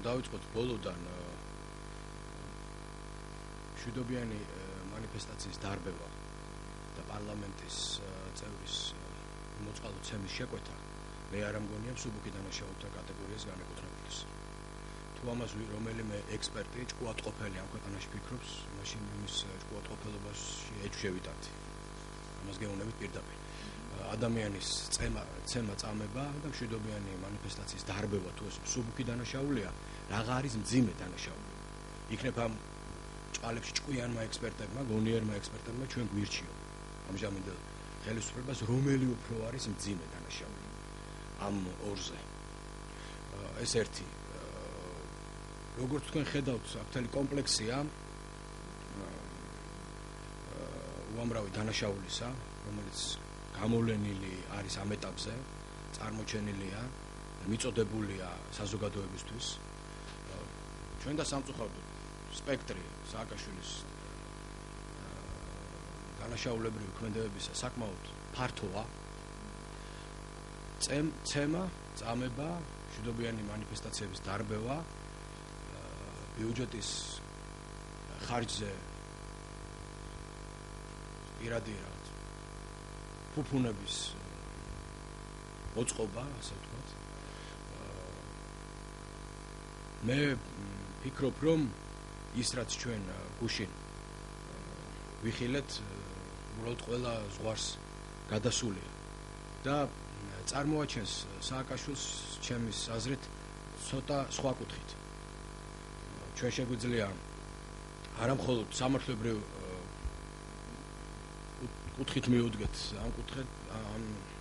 დავიწყოთ ბოლოდან მშვიდობიანი მანიფესტაციის დარბევა და პარლამენტის წევრის მოწყალოცემის შეკვეთა მე არ ამგონია მსუბუქი დანაშაულთა კატეგორიას განეკუთვნებოდეს. თუ ამას რომელიმე ექსპერტი ჭკუატყოფელი ამ ქვეყანაში ფიქრობს, მაშინ იმის ჭკუატყოფელობაში ეჩვევიტათ. ამას გეუბნებით პირდაპირ. ადამიანის ცემა წამება და მშვიდობიანი მანიფესტაციის დარბევა თუ ეს მსუბუქი დანაშაულია, რაღა არის მძიმე დანაშაული. იქნებ ამ ჭყალებში ჭკვიანმა ექსპერტებმა, გონიერმა ექსპერტებმა ჩვენ გვირჩიო ამჟამინდელ ხელისუფლებას რომელი უფრო არის მძიმე დანაშაული ამ ორზე. ეს ერთი როგორც თქვენ ხედავთ, აქ კომპლექსია უამრავი დანაშაულისა, რომელიც გამოვლენილი არის ამ ეტაპზე, წარმოჩენილია და მიწოდებულია საზოგადოებისთვის. ჩვენ და სამწუხაროდ სპექტრი სააკაშვილის დანაშაულებრივი ქმედებებისა საკმაოდ ფართოა. ცემა, წამება, მშვიდობიანი მანიფესტაციების დარბევა, ბიუჯეტის ხარჯზე პირადი ფუფუნების მოწყობა, ასე ვთქვათ. მე ვფიქრობ, რომ ის რაც ჩვენ გუშინ ვიხილეთ, უბრალოდ ყველა ზღვარს გადასულია და წარმოაჩენს სააკაშვილს ჩემის აზრით ცოტა სხვა კუთხით. ჩვენ შეგვიძლია არა მხოლოდ სამართლებრივ კუთხით მივუდგეთ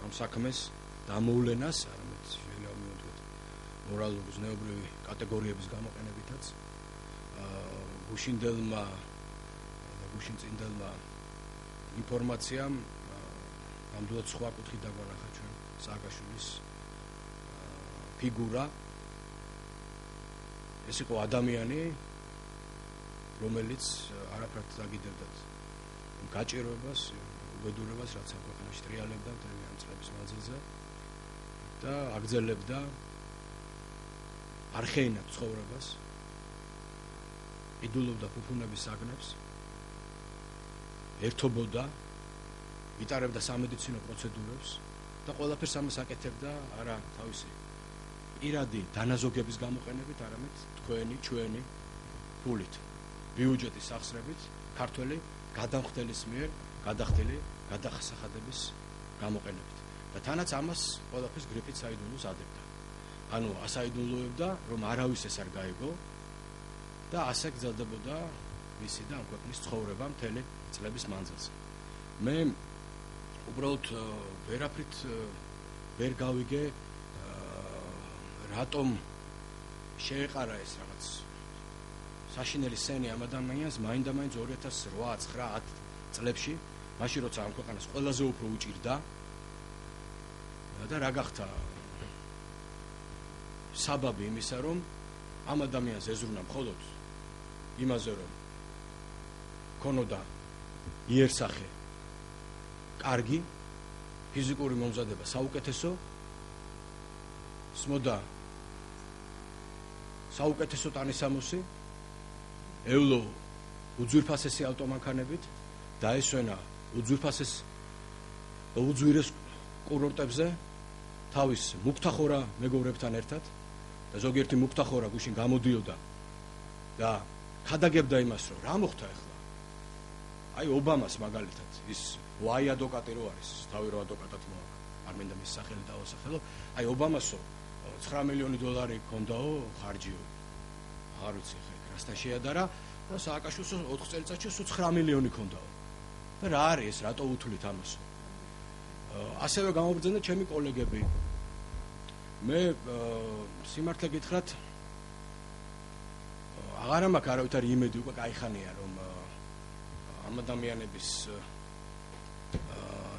ამ საქმეს და ამ მოვლენას, არამედ შეიძლება მივუდგეთ მორალური ზნეობრივი კატეგორიების გამოყენებითაც. გუშინდელმა და გუშინწინდელმა ინფორმაციამ ნამდვილად სხვა კუთხით დაგვანახა ჩვენ სააკაშვილის ფიგურა. ეს იყო ადამიანი, რომელიც არაფრად დაგიდებდათ გაჭირვებას, უბედურებას, რაც ამ ქვეყანაში ტრიალებდა მთელი ამ წლების მანძილზე და აგრძელებდა არხეინად ცხოვრებას, იდულობდა ფუფუნების საგნებს, ერთობოდა, იტარებდა სამედიცინო პროცედურებს და ყველაფერს ამას აკეთებდა არა თავისი პირადი დანაზოგების გამოყენებით, არამედ ჩვენი ფულით, ბიუჯეტის სახსრებით, ქართველი გადამხდელის მიერ გადახდილი გადახსახადების გამოყენებით. და თანაც ამას ყველაფერს გრიფით საიდუმლოს ადებდა. ანუ ასაიდუმლოებდა, რომ არავის ეს არ გაიგო და ასე გრძელდებოდა მისი და ამ ქვეყნის ცხოვრება მთელი წლების მანძილზე. მე უბრალოდ ვერაფრით ვერ გავიგე, რატომ შეეყარა ეს რაღაც საშინელი სცენი ამ ადამიანს მაინდა-მაინც 2008-9-10 წლებში, მაშინ როცა ამ ქვეყანას ყველაზე უფრო უჭირდა და რა გახდა საბაბი იმისა, რომ ამ ადამიანს ეზრუნა მხოლოდ იმაზე, რომ ქონოდა იერსახე კარგი, ფიზიკური მომზადება საუკეთესო, სმოდა საუკეთესო ტანისამოსი, ევლო უძვირფასესი ავტომანქანებით და ესვენა უძვირეს კურორტებზე თავის მუქთახორა მეგობრებთან ერთად და ზოგიერთი მუქთახორა გუშინ გამოდიოდა და ქადაგებდა იმას, რომ რა მოხდა ახლა. აი ობამას მაგალითად ის ვაი ადვოკატი რო არის, თავი რო ადვოკატად მოაქვს, არ მინდა მის სახელი დავასახელო. აი ობამასო $9 მილიონი ჰქონდაო ხარჯიო. არ ვიცი ხა რასთან შეადარა და სააკაშვილს 4 წელიწადში 9 მილიონი ჰქონდაო. და რა არის ეს, რატო უთვლით ამასო? ასევე გამობრძანდა ჩემი კოლეგები. მე სიმართლე გითხრათ, აღარ მაქვს არავითარი იმედი, უკვე кайხანია, რომ ამ ადამიანების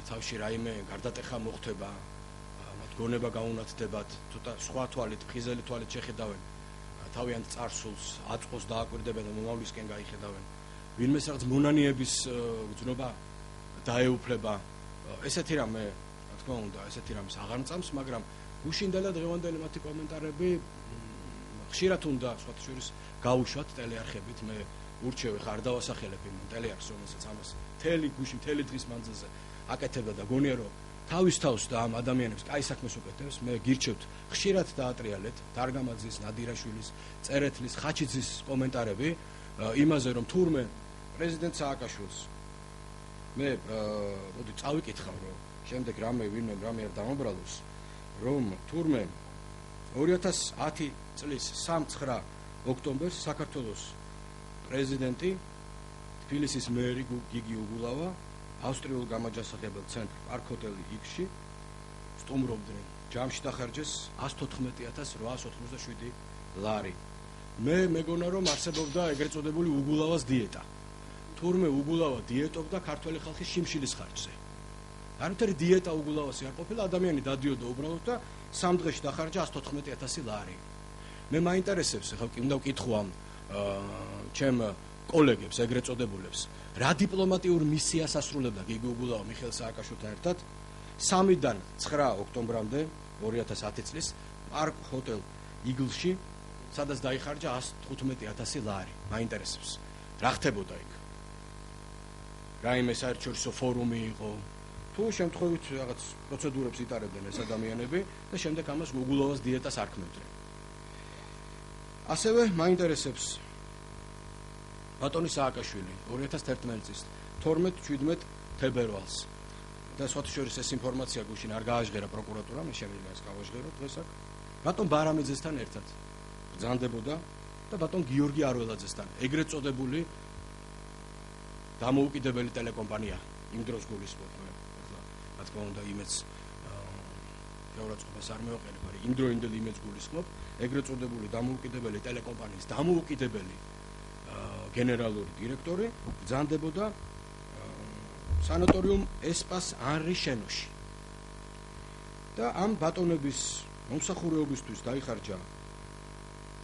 თავში რაიმე გარდატეხა მოხდება, მათ გონება გაუნათდებათ, ცოტა სხვა თვალით, ხიზელი თვალით შეხედავენ თავიანთ წარსულს, აწყოს დააკვირდებენ და მომავლისკენ გაიხედავენ. ვინმეს რაღაც მონანიების გრძნობა დაეუფლება. ესეთი რამე, რა თქმა უნდა, ესეთი რამეს აღარ მწამს, მაგრამ გუშინდელი და დღევანდელი მათი კომენტარები ხშირად უნდა სხვათა შორის გაუშვათ ტელეარხებით, მე ურჩევი ხარ დავასახელებ იმ ტელეარხს, რომელსაც ამას მთელი გუში, მთელი დღის მანძილზე აკეთებდა და გონია რომ თავის თავს და ამ ადამიანებს კაი საქმეს უკეთებს, მე გირჩევთ ხშირად დაატრიალეთ დარგამაძის, ნადირაშვილის, წერეთლის, ხაჩიძის კომენტარები იმაზე რომ თურმე პრეზიდენტ სააკაშვილს მე მოდი წავიკითხავ რომ შემდეგ რამე არ დამობრალოს რომ თურმე 2010 წლის 3-9 ოქტომბერს საქართველოს პრეზიდენტი თბილისის მერი გიგი უგულავა ავსტრიულ გამაჯასახებელ ცენტრ პარკ ჰოტელი X-ში სტუმრობდნენ. ჯამში დახარჯეს 114,887 ლარი. მე მეგონა რომ არსებობდა ეგრეთ წოდებული უგულავას დიეტა. თურმე უგულავა დიეტობდა ქართველი ხალხის შიმშილის ხარჯზე. არამხოლოდ დიეტა უგულავასი არ ყოფილა, ადამიანი დადიოდა უბრალოდ და 3 დღეში დახარჯა 114,000 ლარი. მე მაინტერესებს, ახლა კი უნდა ვკითხო ამ ჩემ კოლეგებს, ეგრეთ წოდებულებს, რა დიპლომატიურ მისიას ასრულებდა გიგი უგულავა მიხეილ სააკაშვილთან ერთად 3-დან 9 ოქტომბრამდე 2010 წლის პარკ ჰოტელ იგლში, სადაც დაიხარჯა 115,000 ლარი. მაინტერესებს, რა ხდებოდა იქ? რაიმე საერთაშორისო ფორუმი იყო? თუ შემთხვევით რაღაც პროცედურებს იტარებდნენ ეს ადამიანები და შემდეგ ამას უგულავას დიეტას არქმევდნენ. ასევე მაინტერესებს ბატონი სააკაშვილი 2011 წლის 12-17 თებერვალს და სხვათა შორის ეს ინფორმაცია გუშინ არ გააჟღერა პროკურატურამ, მე შემიძლია ეს გავაჟღერო დღეს აქ. ბატონ ბარამიძესთან ერთად ბრძანდებოდა და ბატონ გიორგი არველაძესთან, ეგრეთ წოდებული დამოუკიდებელი ტელეკომპანია იმ დროს გულისხმობ მე. ახლა რა თქმა უნდა იმეც გაურაცხყოფას არ მევაყენებ, მაგრამ იმ დროინდელი იმეც გულისხმობ, ეგრეთ წოდებული დამოუკიდებელი ტელეკომპანიის დამოუკიდებელი გენერალური დირექტორი ბრძანდებოდა სანატორიუმ ესპას ანრი შენოში. და ამ ბატონების მომსახურეობისთვის დაიხარჯა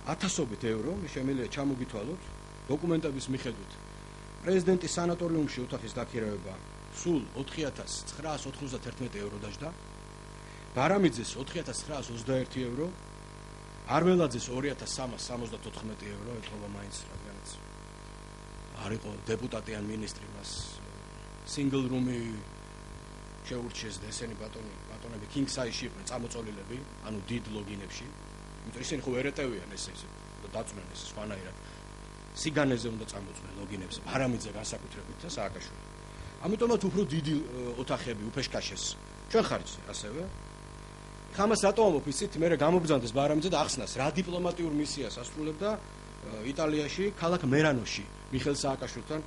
1000 ევრო, შემიძლია ჩამოგითვალოთ, დოკუმენტების მიხედვით. პრეზიდენტის სანატორიუმში ოთახის დაქირავება სულ 4,991 ევრო დაჯდა. ბარამიძეს 4,921 ევრო, არველაძეს 2,374 ევრო, ეთქობა მაინც რადგანაც არ იყო დეპუტატი ან მინისტრი, მას single room-ი შეურჩიეს და ესენი ბატონები king size-ში იყვნენ წამოწოლილები, ანუ დიდ ლოგინებში. იმიტომ ისინი ხო ერეტევიან ესე და დაწვნენ ეს სხვანაირად. სიგანეზე უნდა წამოწმენ ლოგინებს, ბარამიძე განსაკუთრებით და სააკაშვილი. ამიტომაც უფრო დიდი ოთახები უფეშკაშეს ჩვენ ხარჯზე ასევე. ხამას რატომ ოფისით მე გამობრძანდეს ბარამიძე და ახსნას რა დიპლომატიურ მისიას ასრულებდა იტალიაში, ქალაქ მერანოში, მიხეილ სააკაშვილთან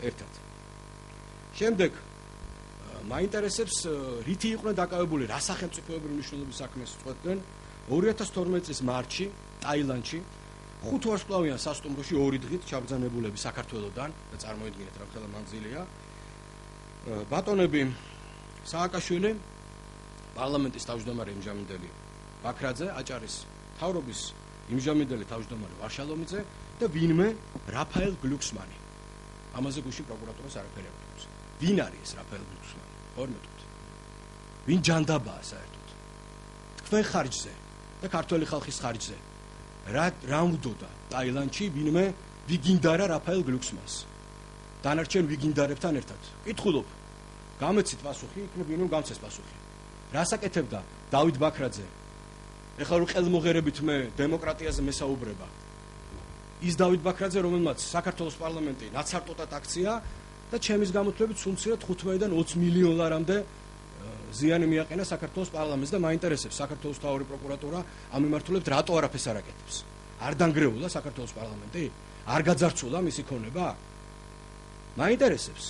ერთად. შემდეგ მაინტერესებს რითი იყვნენ დაკავებული, რა სახელმწიფოებრივი მნიშვნელობის საქმეს წყვეტდნენ 2012 წლის მარტში ტაილანდში 5 ვარსკვლავიან სასტუმროში 2 დღით ჩაბრძანებულები საქართველოსდან და წარმოიდგინეთ რა ხელა მანძილია. ბატონები სააკაშვილი, პარლამენტის თავმჯდომარე იმჟამინდელი ბაქრაძე, აჭარის მთავრობის იმჟამინდელი თავმჯდომარე ვარშალომიძე და ვინმე რაფაელ გლუქსმანი. ამაზე გუშინ პროკურატურას არაფერი არ უთქვამს. ვინ არის ეს რაფაელ გლუქსმანი? ხორმეტოთ. ვინ ჯანდაბაა საერთოდ? თქვენ ხარჯზე და ქართველი ხალხის ხარჯზე. რა უდოდა ტაილანდში ვინმე ვიგინდარა რაფაელ გლუქსმანს. დანარჩენ ვიგინდარებთან ერთად. კითხულობ. გამეცით პასუხი, იქნებ ვინმე გამცეს პასუხი. რას აკეთებდა დავით ბაქრაძე? ეხლა რო ყელმოღერებით მე დემოკრატიაზე მესაუბრება. ის დავით ბაქრაძე, რომელმაც საქართველოს პარლამენტი ნაცარტოტად აქცია და ჩემის გამოთვლებით სულცირად 15-დან 20 მილიონ ლარამდე ზიანი მიაყენა საქართველოს პარლამენტს და მაინტერესებს საქართველოს მთავარი პროკურატურა ამ მიმართულებით რატო არაფერს არ აკეთებს? არ დანგრეულა საქართველოს პარლამენტი? არ გაძარცულა მისი ქონება? მაინტერესებს.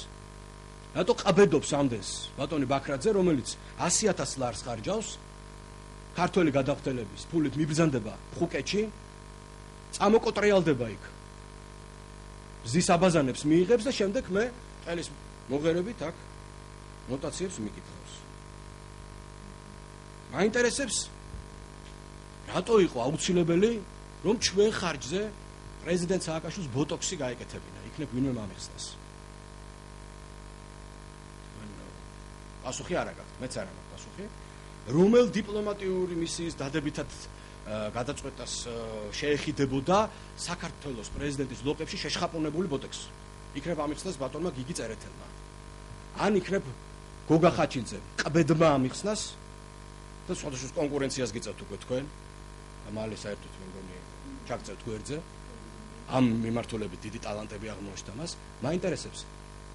რატო ყაბედობს ამდენს ბატონი ბაქრაძე, რომელიც 100,000 ლარს ხარჯავს ქართველი გადახდელების ფულით მიბრძანდება ხუკეთში, წამოკოტრიალდება იქ. ზის აბაზანებს მიიღებს და შემდეგ მე ყელის მოღერებით აქ ნოტაციებს მიკითხავს. მაინტერესებს რატო იყო აუცილებელი რომ ჩვენ ხარჯზე პრეზიდენტ სააკაშვილის ბოტოქსი გაეკეთებინა, იქნებ ვინმე მომიხსნას. პასუხი არ აქვს, მეც არ მაქვს პასუხი. რომელ დიპლომატიური მისიის დადებითად გადაწყვეტას შეეხიდებოდა საქართველოს პრეზიდენტის ლოყებში შეშხაპუნებული ბოტექსი. იქნებ ამიხსნას ბატონმა გიგი წერეთელმა. ან იქნებ გოგა ხაჩინძე ყბედმა ამიხსნას და სხვადასხვა კონკურენციას გიწევთ უკვე თქვენ. მალე საერთოდ მე მგონი ჩაგწევთ გვერდზე. ამ მიმართულებით დიდი ტალანტები აღმოჩნდა მას. მაინტერესებს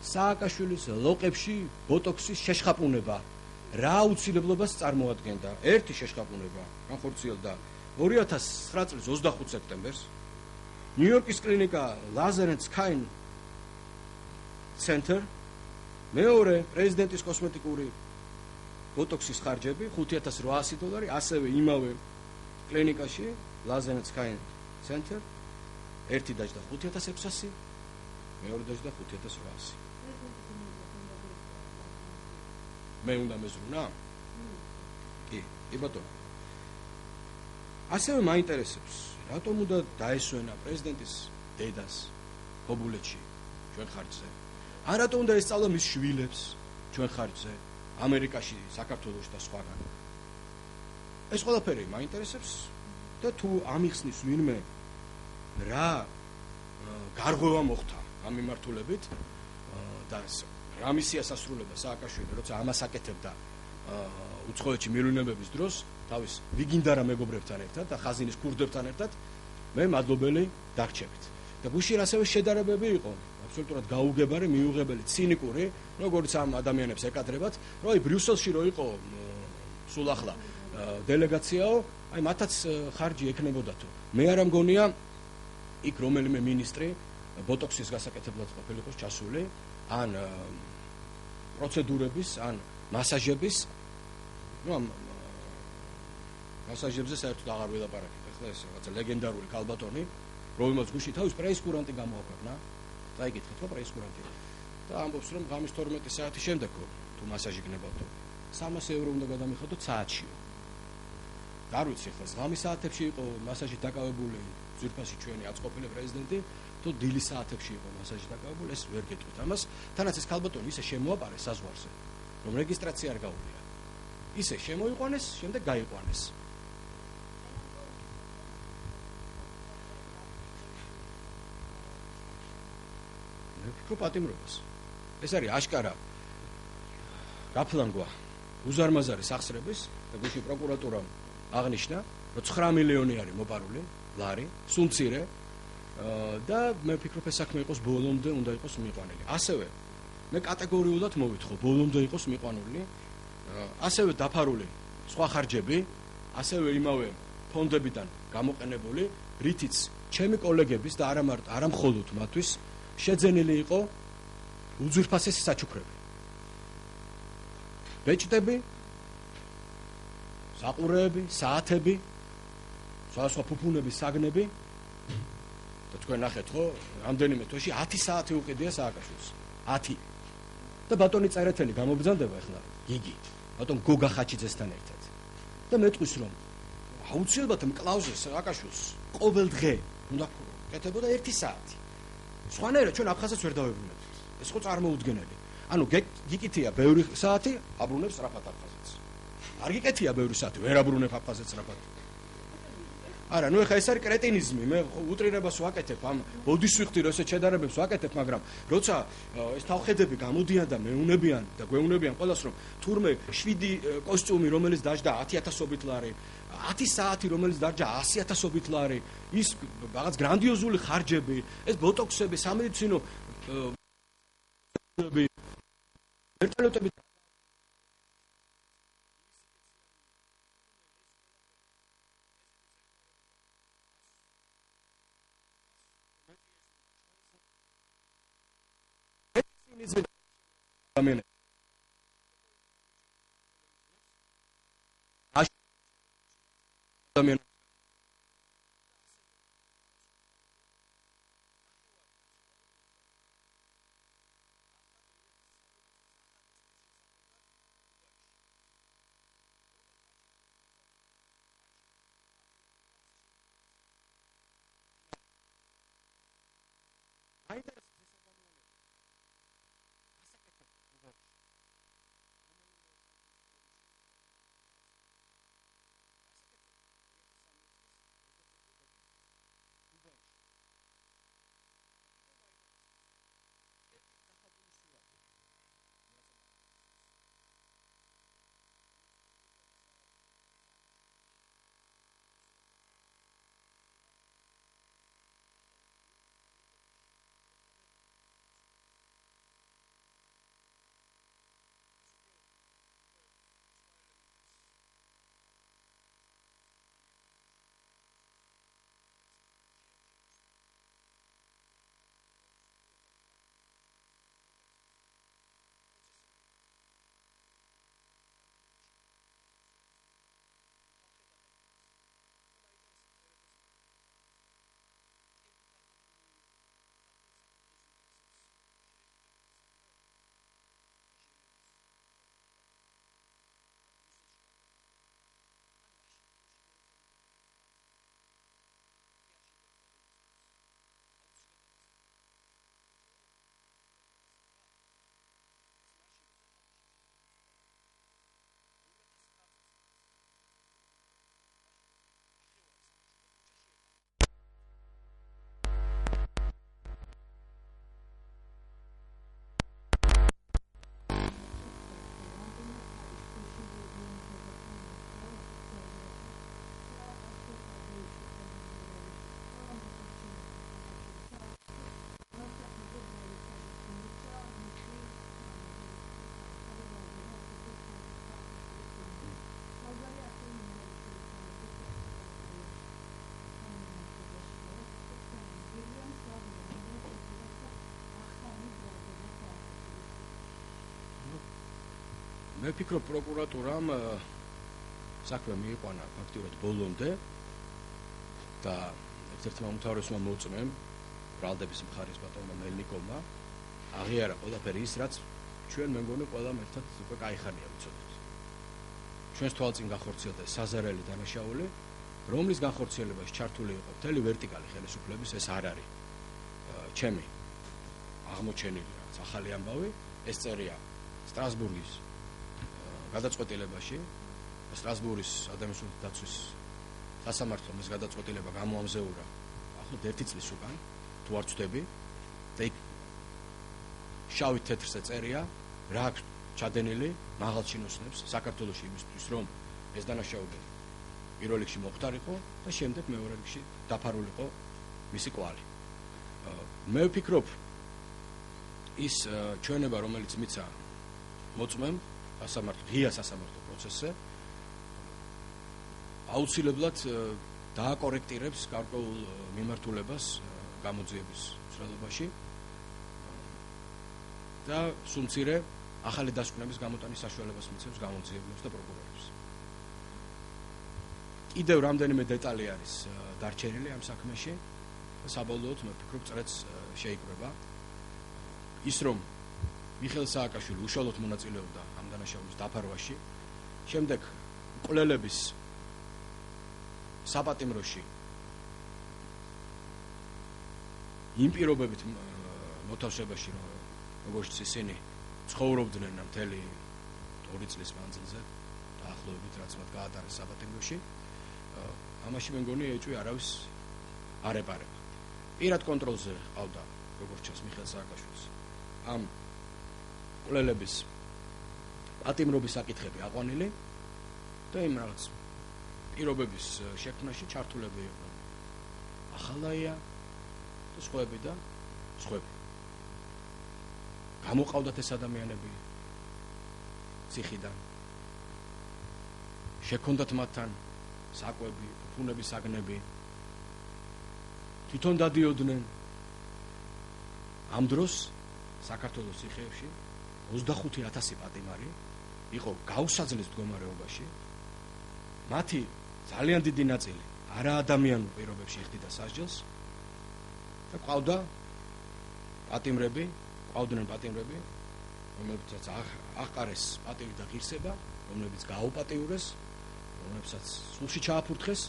სააკაშვილის ლოყებში ბოტოქსის შეშხაპუნება რა აუცილებლობას წარმოადგენდა? ერთი შეშხაპუნება განხორციელდა 2009 წლის 25 სექტემბერს ნიუ-იორკის კლინიკა Laser and Skin Center მეორე პრეზიდენტის კოსმეტიკური ბოტოქსის ხარჯები $5800, ასევე იმავე კლინიკაში Laser and Skin Center ერთი დაჯდა 5600, მეორე დაჯდა 5800. მე უნდა მეზრუნა? კი ბატონო. ასევე მაინტერესებს, რატომ უნდა დაესვენა პრეზიდენტის დედას ობულეთში ჩვენ ხარჯზე? ან რატომ უნდა ესწავლა მის შვილებს ჩვენ ხარჯზე ამერიკაში, საქართველოში და სხვაგან? ეს ყველაფერი მაინტერესებს და თუ ამიხსნის ვინმე რა გარღვევა მოხდა ამ მიმართულებით და რა მისიას ასრულებდა სააკაშვილი, როცა ამას აკეთებდა უცხოეთში მილიონერების დროს თავის ვიგინდარა მეგობრებთან ერთად და ხაზინის კურდებთან ერთად, მე მადლობელი დარჩებით. და გუშინ ასევე შედარებები იყო აბსოლუტურად გაუგებარი, მიუღებელი, ცინიკური, როგორც ამ ადამიანებს ეკადრებათ, რომ აი ბრიუსელში რო იყო სულ ახლა დელეგაციაო, აი მათაც ხარჯი ექნებოდათო. მე არ მგონია იქ რომელიმე მინისტრი ბოტოქსის გასაკეთებლად ყოფილიყოს ჩასული, ან პროცედურების, ან მასაჟების, ну ამ მასაჟებზე საერთოდ აღარ ვილაპარაკებ. ახლა ეს რაღაცა ლეგენდარული ქალბატონი, რომელმაც გუშინ თავის პრეისკურანტი გამოაქვეყნა. დაიგითხეთ ხო პრეისკურანტი. და ამბობს რომ ღამის 12 საათის შემდეგ თუ მასაჟი გნებავთ, €300 უნდა გადამიხადოთ საათშიო. და არ ვიცი ახლა ღამის საათებში იყო მასაჟი დაკავებული ძვირფასი ჩვენი აწყობილი პრეზიდენტი, თუ დილის საათებში იყო მასაჟი დაკავებული, ეს ვერ გეტყვით ამას. თანაც ეს ქალბატონი ისე შემოაპარეს საზღვარზე, რომ რეგისტრაცია არ გაუღია. ისე შემოიყვანეს, შემდეგ გაიყვანეს. მე ვფიქრობ პატიმრობას. ეს არის აშკარა გაფლანგვა უზარმაზარი სახსრების და გუშინ პროკურატურამ აღნიშნა, რომ 9 მილიონი არის მოპარული ლარი, სულ მცირე და მე ვფიქრობ ეს საქმე იყოს ბოლომდე უნდა იყოს მიყვანილი. ასევე მე კატეგორიულად მოვითხოვ ბოლომდე იყოს მიყვანილი, ასევე დაფარული სხვა ხარჯები, ასევე იმავე ფონდებიდან გამოყენებული, რითიც ჩემი კოლეგების და არა მხოლოდ მათთვის შეძენილი იყო უძვირფასესი საჩუქრები. ბეჭდები, საყურეები, საათები, სხვა ფუფუნების საგნები და თქვენ ნახეთ ხო, რამდენიმე თვეში 10 საათი უყიდია სააკაშვილს. 10. და ბატონი წერეთელი გამობრძანდება ახლა გიგი, ბატონ გოგა ხაჩიძესთან ერთად. და მეტყვის რომ აუცილებლად მკლავზე სააკაშვილს ყოველ დღე უნდა კეთებოდა 1 საათი. სხვანაირად ჩვენ აფხაზებს ვერ დავებრუნებთ. ეს ხო წარმოუდგენელი. ანუ გიკითია ბევრი საათი, აბრუნებს სწრაფად აფხაზეთს. არ გიკეთია ბევრი საათი, ვერ აბრუნებ აფხაზეთს სწრაფად. არა, ნუ ეხა ეს არის კრეტინიზმი, მე უტრირებას ვაკეთებ, ამ ბოდის ვიხდი, რომ ესეთ შედარებებს ვაკეთებ, მაგრამ როცა ეს თავხედები გამოდიან და მეუნებიან და გვეუნებიან ყველას, რომ თურმე 7 კოსტიუმი, რომელიც დაჯდა 10,000-ობით ლარი, 10 საათი, რომელიც დაჯდა 100,000-ობით ლარი, ის რაღაც გრანდიოზული ხარჯები, ეს ბოტოქსები, სამედიცინო ვერტალოტები ამენ ამენ მე ვფიქრობ პროკურატურამ საქმე მიიყვანა ფაქტიურად ბოლომდე და ერთ-ერთმა უმთავრესმა მოწმემ ბრალდების მხარის ბატონმა მელნიკოვმა აღიარა ყველაფერი ის რაც ჩვენ მე მგონი ყველამ ერთად უკვე кайხანია ვიცოდეთ. ჩვენს თვალწინ გახორციელდა საზარელი დანაშაული, რომლის განხორციელებაში ჩართული იყო მთელი ვერტიკალი ხელისუფლების, ეს არ არის ჩემი აღმოჩენილი რაღაც ახალი ამბავი, ეს წერია სტრასბურგის გადაწყვეტილებაში, სტრასბურგის ადამიანთა დაცვის სასამართლომ ეს გადაწყვეტილება გამოამზეურა ახლა 1 წლის უკან, თუ არ ვცდები, და იქ შავით თეთრზე წერია, რა აქვს ჩადენილი მაღალჩინოსნებს საქართველოში იმისთვის, რომ ეს დანაშაული პირველ რიგში მოხდარიყო და შემდეგ მეორე რიგში დაფარულიყო მისი კვალი. მე ვფიქრობ ის ჩვენება, რომელიც მიცა მოწმემ ღია სასამართლო პროცესზე, აუცილებლად დააკორექტირებს გარკვეულ მიმართულებას გამოძიების ცვლილობაში და სულმცირე ახალი დასკვნების გამოტანის საშუალებას მიცემს გამოძიებლებს და პროკურორებს. კიდევ რამდენიმე დეტალი არის დარჩენილი ამ საქმეში და საბოლოოდ მე ვფიქრობ წრეც შეიკრება ის, რომ მიხეილ სააკაშვილი უშუალოდ მონაწილეობდა ამ დანაშაულის დაფარვაში, შემდეგ მკვლელების საპატიმროში იმ პირობებით მოთავსებაში, როგორც ისინი ცხოვრობდნენ მთელი 2 წლის მანძილზე დაახლოებით, რაც მათ გაატარეს საპატიმროში, ამაში მე მგონი ეჭვი არავის არ ეპარება. პირად კონტროლზე ყავდა, როგორც ჩანს, მიხეილ სააკაშვილის ამ მკვლელების პატიმრობის საკითხები აყვანილი და იმ რაღაც პირობების შექმნაში ჩართულები იყვნენ ახალაია და სხვაები და სხვაები. გამოყავდათ ეს ადამიანები ციხიდან, შექონდათ მათთან საკვები, ფუნების საგნები, თვითონ დადიოდნენ. ამ დროს საქართველოს ციხეებში 25,000 პატიმარი იყო გაუსაძლეს მდგომარეობაში. მათი ძალიან დიდი ნაწილი არაადამიანურ პირობებში იხდიდა სასჯელს და ყავდა ყავდნენ პატიმრები, რომლებსაც აყარეს პატივი და ღირსება, რომლებიც გააუპატიურეს, რომლებსაც სულში ჩააფურთხეს.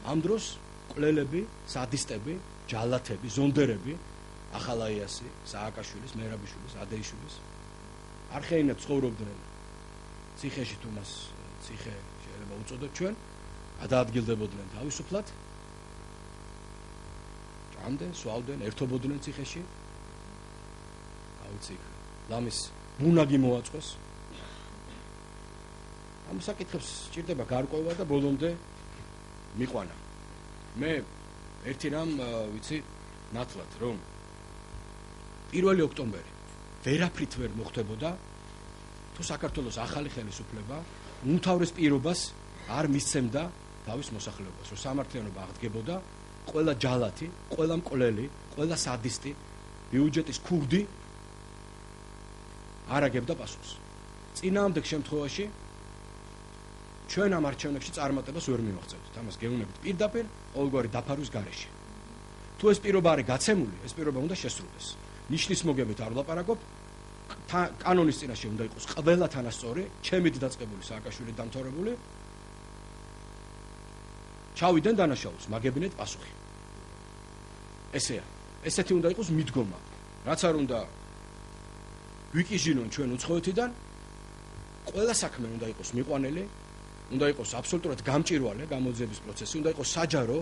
ამ დროს მკვლელები, სადისტები, ჯალათები, ზონდერები, ახალაიასი, სააკაშვილის, მერაბიშვილის, ადეიშვილის არხეინად ცხოვრობდნენ ციხეში, თუ მას ციხე შეიძლება უწოდოთ ჩვენ, გადაადგილდებოდნენ თავისუფლად, ჭამდნენ, სვავდნენ, ერთობოდნენ ციხეში. აუცილებლად ლამის ბუნაგი მოაწყვეს. ამ საკითხებს სჭირდება გარკვევა და ბოლომდე მიყვანა. მე ერთი რამ ვიცი ნათლად, რომ 1 ოქტომბერი ვერაფრით ვერ მოხდებოდა, თუ საქართველოს ახალი ხელისუფლება უმთავრეს პირობას არ მისცემდა თავის მოსახლეობას, რომ სამართლიანობა აღდგებოდა, ყველა ჯალათი, ყველა მკვლელი, ყველა სადისტი, ბიუჯეტის ქურდი არ აგებდა პასუხს. წინააღმდეგ შემთხვევაში ჩვენ ამ არჩევნებში წარმატებას ვერ მივაღწევთ. ამას გეუბნებით პირდაპირ ყოველგვარი დაფარვის გარეშე. თუ ეს პირობა არის გაცემული, ეს პირობა უნდა შესრულდეს. ნიშნის მოგებით არ ვლაპარაკობ, კანონის წინაშე უნდა იყოს ყველა თანასწორი, ჩემით დაწყებული სააკაშვილი დამთავრებული. ჩავიდნენ დანაშაულს, მაგებინეთ პასუხი. ესეა. ესეთი უნდა იყოს მიდგომა. რაც არ უნდა ვიკიჟინონ ჩვენ უცხოეთიდან, ყველა საქმე უნდა იყოს მიყვანელი, უნდა იყოს აბსოლუტურად გამჭირვალე გამოძიების პროცესი, უნდა იყოს საჯარო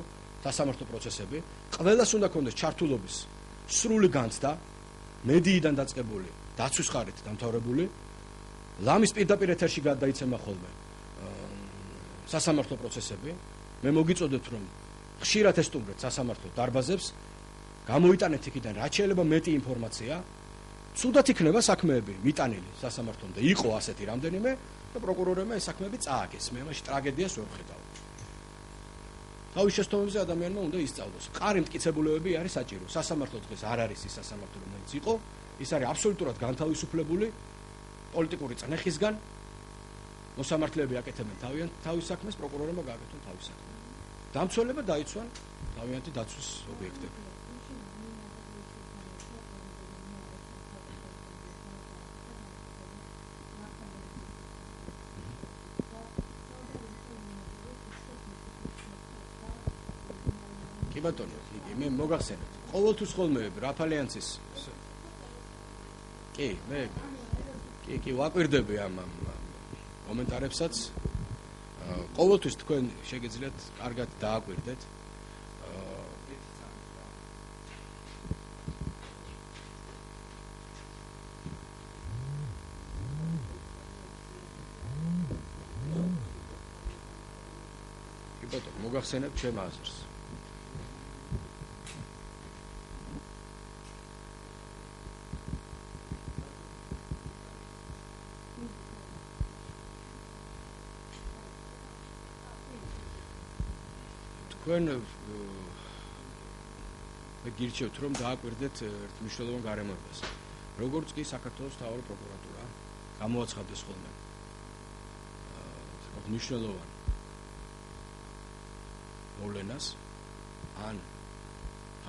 სასამართლო პროცესები, ყველას უნდა ქონდეს ჩართულობის სრული განცდა, მედიიდან დაწყებული, დაცვის ხარით დამთავრებული, ლამის პირდაპირ ეთერში გადაიცემა ხოლმე სასამართლო პროცესები. მე მოგიწოდეთ, რომ ხშირად ესტუმრეთ სასამართლო დარბაზებს, გამოიტანეთ იქიდან რაც შეიძლება მეტი ინფორმაცია, ცუდად იქნება საქმეები მიტანილი სასამართლომდე. იყო ასეთი რამდენიმე და პროკურორებმა ეს საქმეები წააგეს. მე ამაში ტრაგედიას ვერ ვხედავ. თავის შეცდომებზე ადამიანმა უნდა ისწავლოს. მყარი მტკიცებულებები არის საჭირო. სასამართლო დღეს არ არის ის სასამართლო, რომელიც იყო. ის არის აბსოლუტურად განთავისუფლებული პოლიტიკური წნეხისგან მოსამართლეები აკეთებენ თავის საქმეს, პროკურორებმა გააკეთონ თავის საქმე. დამცველება დაიცვან თავიანთი დაცვის ობიექტები. კი ბატონო, მე მოგახსენებთ. ყოველთვის ხოლმე რაფალიანცის კი ვაკვირდები ამ კომენტარებსაც. ყოველთვის თქვენ შეგიძლიათ კარგად დააკვირდეთ. კი ბატონო, მოგახსენებთ ჩემ აზრს. თქვენ გირჩევთ რომ დააკვირდეთ ერთ მნიშვნელოვან გარემოებას. როგორც კი საქართველოს მთავარი პროკურატურა გამოაცხადდეს ხოლმე მნიშვნელოვან მოვლენას ან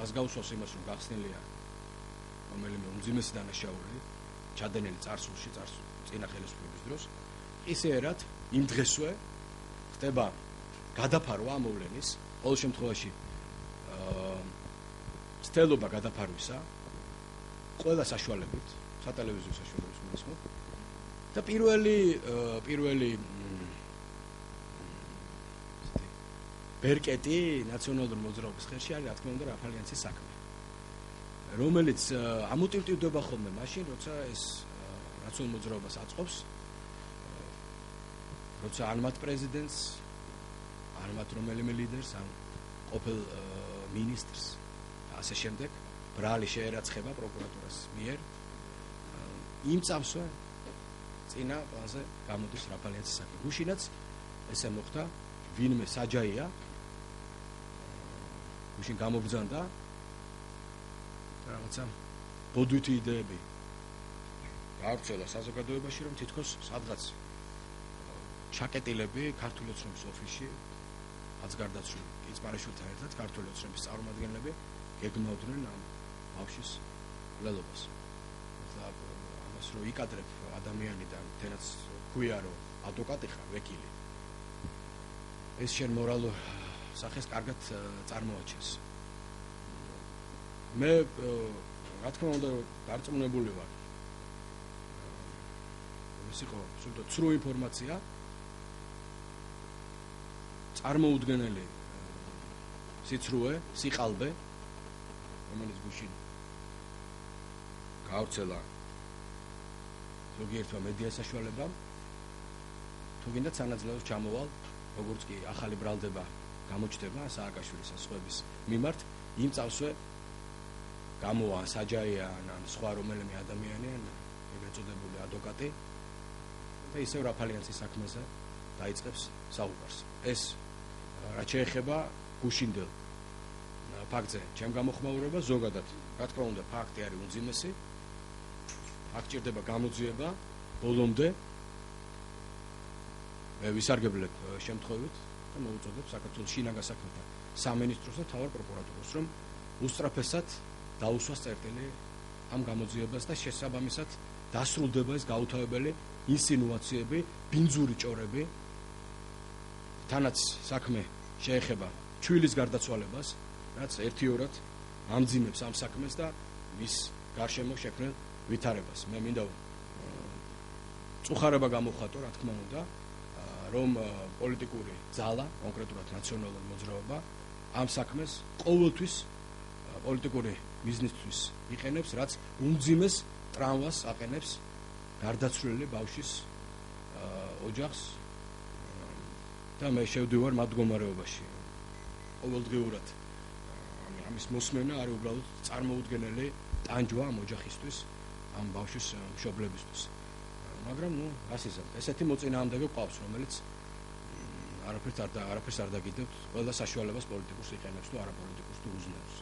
ხაზგაუსვას იმას რომ გახსნილია რომელიმე უმძიმესი დანაშაული ჩადენილი წარსულში წინა ხელისუფლების დროს, ისეერად იმ დღესვე ხდება გადაფარვა ამ მოვლენის, ყოველ შემთხვევაში ცდელობა გადაფარვისა ყველა საშუალებით, სატელევიზიო საშუალებით მისმოთ და პირველი ბერკეტი ნაციონალური მოძრაობის ხელში არის, რა თქმა უნდა, რაფალიანცის საქმე, რომელიც ამოტივტივდება ხოლმე მაშინ, როცა ეს ნაციონალურ მოძრაობას აწყობს, როცა ან მათ პრეზიდენტს, ან მათ რომელიმე ლიდერს, ან ყოფილ მინისტრს ასე შემდეგ ბრალი შეერაცხება პროკურატურას მიერ, იმ წამსვე წინა პლანზე გამოდის რაფალიანცის საქმე. გუშინაც ესე მოხდა, ვინმე საჯაია გუშინ გამოგზავნდა რაღაცა ბოდვითი იდეები გავრცელა საზოგადოებაში, რომ თითქოს სადღაც ჩაკეტილები ქართული ოცნების ოფისში აცგარდაცვლილი კიცპარაშვილთან ერთად ქართული ოცნების წარმომადგენლები გეგმავდნენ ამ ბავშვის ლელობას. ამას რო იკადრებ ადამიანი და თენაც ქვია რომ ადვოკატი ხარ, ვეკილი, ეს შენ მორალურ სახეს კარგად წარმოაჩენს. მე რა თქმა უნდა დარწმუნებული ვარ. ეს იყო სულტო ცრუ ინფორმაცია, წარმოუდგენელი სიცრუე, სიყალბე, რომელიც გუშინ გავრცელა ზოგიერთმა მედია საშუალებამ. თუ გინდათ სანაძლეოს ჩამოვალ, როგორც კი ახალი ბრალდება გამოჩნდება სააკაშვილის ასხვების მიმართ, იმ წავსვე გამოვა საჯაია ან სხვა რომელიმე ადამიანი, ეგრეთ წოდებული ადვოკატი და ისევ რაფალიანცის საქმეზე დაიწყებს საუბარს. ეს რაც შეეხება გუშინდელ ფაქტზე, ჩემ გამოხმაურება ზოგადად, რა თქმა უნდა, ფაქტი არის უმძიმესი, აქ ჭირდება გამოძიება ბოლომდე. მე ვისარგებლებ შემთხვევით და მოვუწოდებ საქართველოს შინაგან საქმეთა სამინისტროს და მთავარ პროკურატურას, რომ უსწრაფესად დაუსვას წერტილი ამ გამოძიებას და შესაბამისად დასრულდება ეს გაუთავებელი ინსინუაციები, ბინძური ჭორები, თანაც საქმე შეეხება ჩვილის გარდაცვალებას, რაც ერთიორად ამძიმებს ამ საქმეს და მის გარშემო შექმნილ ვითარებას. მე მინდა წუხარება გამოვხატო, რა თქმა უნდა, რომ პოლიტიკური ძალა, კონკრეტულად ნაციონალური მოძრაობა, ამ საქმეს ყოველთვის პოლიტიკური ბიზნესთვის იყენებს, რაც უმძიმეს ტრამვას აყენებს გარდაცვლილი ბავშვის ოჯახს და მე შევდივარ მათ მდგომარეობაში. ყოველდღიურად ამის მოსმენა არის უბრალოდ წარმოუდგენელი ტანჯვა ამ ოჯახისთვის, ამ ბავშვის მშობლებისთვის. მაგრამ ასიზემ, ესეთი მოწინააღმდეგე ყავს, რომელიც არაფერს არ დაგიდებთ, ყველა საშუალებას პოლიტიკურს იყენებს თუ არაპოლიტიკურს თუ უზნეავს.